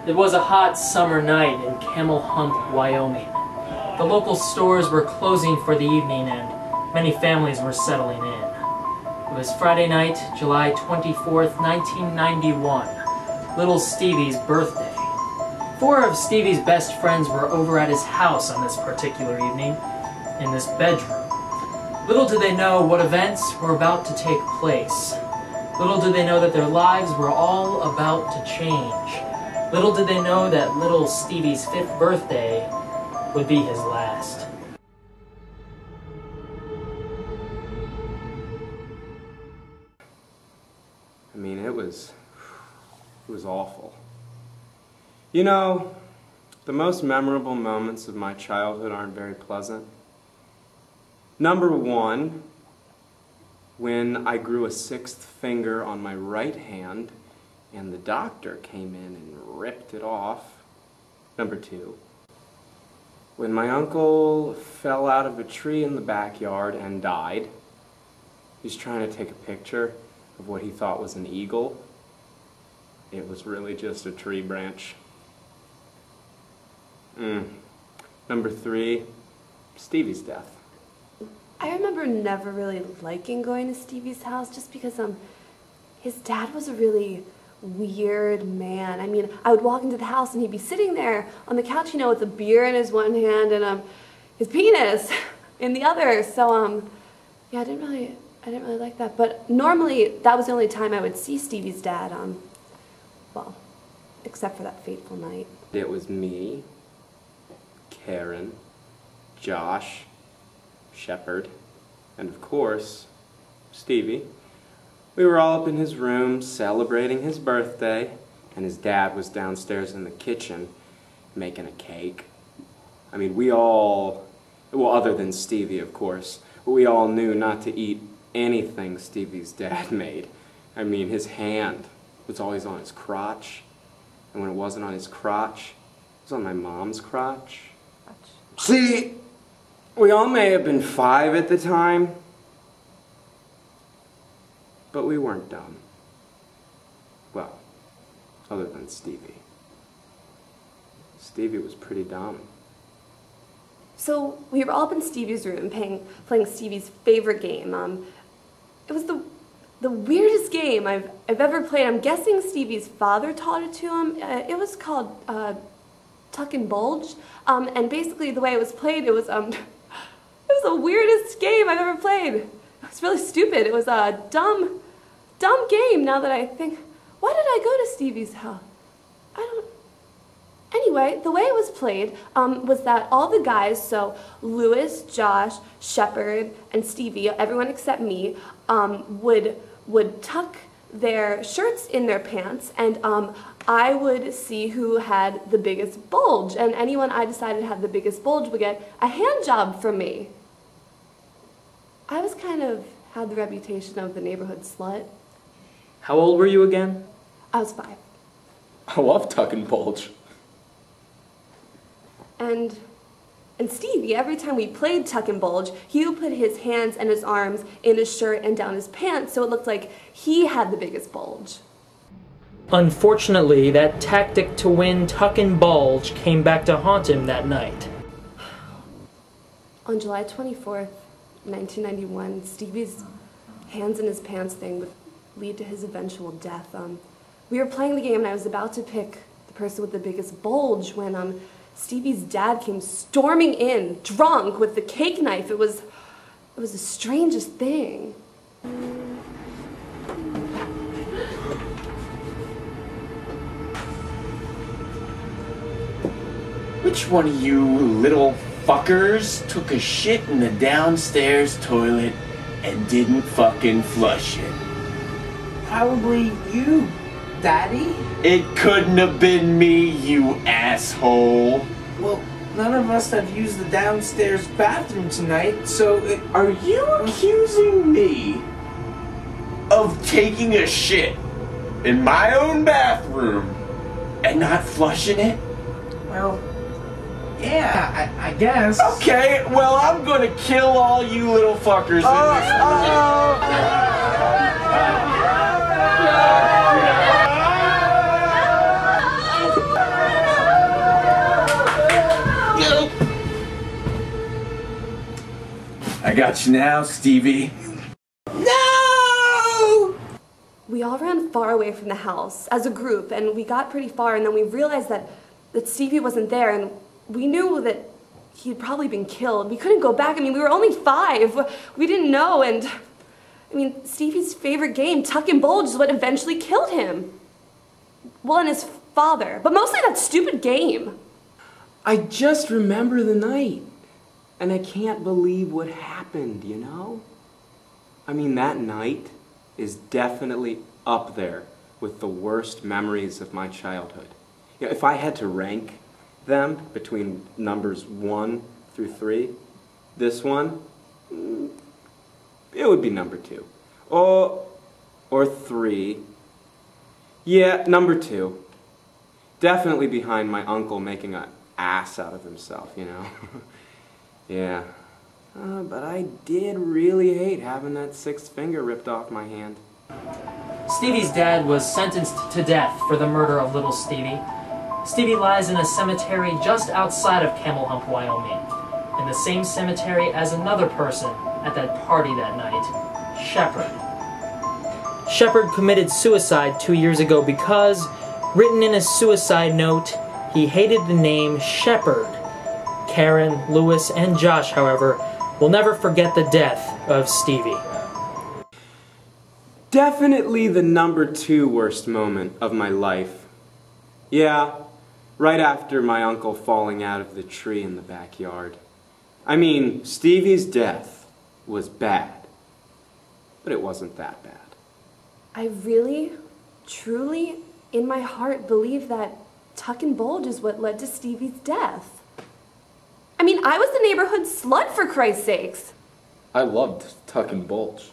It was a hot summer night in Camel Hump, Wyoming. The local stores were closing for the evening and many families were settling in. It was Friday night, July 24th, 1991, little Stevie's birthday. 4 of Stevie's best friends were over at his house on this particular evening, in this bedroom. Little did they know what events were about to take place. Little did they know that their lives were all about to change. Little did they know that little Stevie's 5th birthday would be his last. I mean, it was awful. You know, the most memorable moments of my childhood aren't very pleasant. Number 1, when I grew a 6th finger on my right hand and the doctor came in and ripped it off. Number 2, when my uncle fell out of a tree in the backyard and died. He's trying to take a picture of what he thought was an eagle. It was really just a tree branch. Number 3, Stevie's death. I remember never really liking going to Stevie's house just because his dad was a really weird man. I mean, I would walk into the house and he'd be sitting there on the couch, you know, with a beer in his one hand and his penis in the other. So yeah, I didn't really like that. But normally that was the only time I would see Stevie's dad. Well, except for that fateful night. It was me, Karen, Josh, Shepard, and of course, Stevie. We were all up in his room celebrating his birthday, and his dad was downstairs in the kitchen making a cake. I mean, we all, well, other than Stevie, of course, we all knew not to eat anything Stevie's dad made. I mean, his hand was always on his crotch, and when it wasn't on his crotch, it was on my mom's crotch. See, we all may have been 5 at the time, but we weren't dumb. Well, other than Stevie. Stevie was pretty dumb. So we were all up in Stevie's room playing Stevie's favorite game. It was the weirdest game I've ever played. I'm guessing Stevie's father taught it to him. It was called Tuck and Bulge, and basically the way it was played, it was the weirdest game I've ever played. It was really stupid. It was a dumb game, now that I think. Why did I go to Stevie's house? Anyway, the way it was played was that all the guys, so Lewis, Josh, Shepard, and Stevie, everyone except me, would tuck their shirts in their pants, and I would see who had the biggest bulge, and anyone I decided had the biggest bulge would get a hand job from me. I was had the reputation of the neighborhood slut. How old were you again? I was 5. I love tuck and bulge. And Stevie, every time we played tuck and bulge, he would put his hands and his arms in his shirt and down his pants so it looked like he had the biggest bulge. Unfortunately, that tactic to win tuck and bulge came back to haunt him that night. On July 24th, 1991, Stevie's hands in his pants thing would lead to his eventual death. We were playing the game and I was about to pick the person with the biggest bulge when Stevie's dad came storming in, drunk, with the cake knife. It was the strangest thing. Which one of you little fuckers took a shit in the downstairs toilet and didn't fucking flush it? Probably you, Daddy. It couldn't have been me, you asshole. Well, none of us have used the downstairs bathroom tonight, so Are you accusing me of taking a shit in my own bathroom and not flushing it? Well, yeah, I guess. Okay, well, I'm gonna kill all you little fuckers in this room. got you now, Stevie. No! We all ran far away from the house as a group, and we got pretty far, and then we realized that Stevie wasn't there, and we knew that he'd probably been killed. We couldn't go back. I mean, we were only 5. We didn't know, and I mean, Stevie's favorite game, Tuck and Bulge, is what eventually killed him. Well, and his father, but mostly that stupid game. I just remember the night, and I can't believe what happened, you know? I mean, that night is definitely up there with the worst memories of my childhood. You know, if I had to rank them between numbers 1 through 3, this one, it would be number 2. Or 3. Yeah, number 2. Definitely behind my uncle making an ass out of himself, you know? Yeah. But I did really hate having that 6th finger ripped off my hand. Stevie's dad was sentenced to death for the murder of little Stevie. Stevie lies in a cemetery just outside of Camel Hump, Wyoming, in the same cemetery as another person at that party that night, Shepard. Shepard committed suicide 2 years ago because, written in his suicide note, he hated the name Shepard. Karen, Lewis, and Josh, however, will never forget the death of Stevie. Definitely the number 2 worst moment of my life. Yeah, right after my uncle falling out of the tree in the backyard. I mean, Stevie's death was bad, but it wasn't that bad. I really, truly, in my heart, believe that Tuck and Bulge is what led to Stevie's death. I mean, I was the neighborhood slut, for Christ's sakes. I loved Tuck and Bulge.